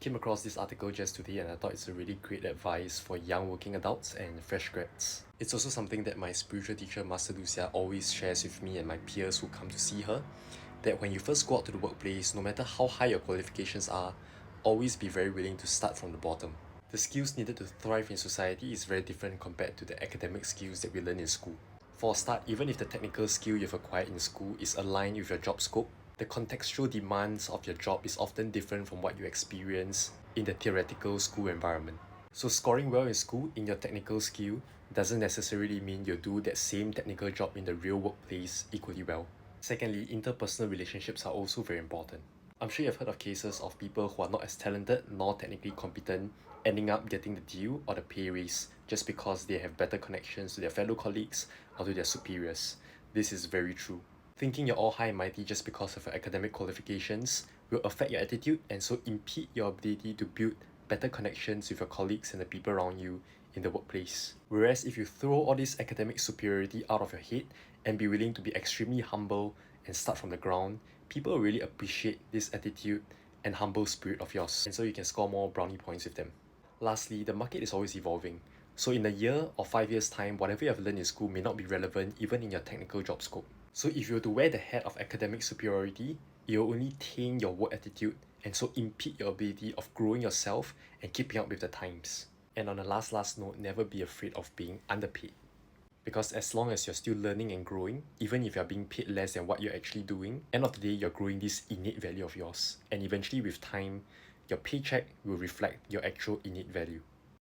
Came across this article just today and I thought it's a really great advice for young working adults and fresh grads. It's also something that my spiritual teacher Master Lucia always shares with me and my peers who come to see her, that when you first go out to the workplace, no matter how high your qualifications are, always be very willing to start from the bottom. The skills needed to thrive in society is very different compared to the academic skills that we learn in school. For a start, even if the technical skill you've acquired in school is aligned with your job scope, the contextual demands of your job is often different from what you experience in the theoretical school environment. So scoring well in school in your technical skill doesn't necessarily mean you'll do that same technical job in the real workplace equally well. Secondly, interpersonal relationships are also very important. I'm sure you've heard of cases of people who are not as talented nor technically competent ending up getting the deal or the pay raise just because they have better connections to their fellow colleagues or to their superiors. This is very true. Thinking you're all high and mighty just because of your academic qualifications will affect your attitude and so impede your ability to build better connections with your colleagues and the people around you in the workplace. Whereas if you throw all this academic superiority out of your head and be willing to be extremely humble and start from the ground, people will really appreciate this attitude and humble spirit of yours, and so you can score more brownie points with them. Lastly, the market is always evolving. So in a year or 5 years time, whatever you have learned in school may not be relevant even in your technical job scope. So if you were to wear the hat of academic superiority, it will only taint your work attitude and so impede your ability of growing yourself and keeping up with the times. And on a last note, never be afraid of being underpaid. Because as long as you're still learning and growing, even if you're being paid less than what you're actually doing, end of the day, you're growing this innate value of yours. And eventually with time, your paycheck will reflect your actual innate value.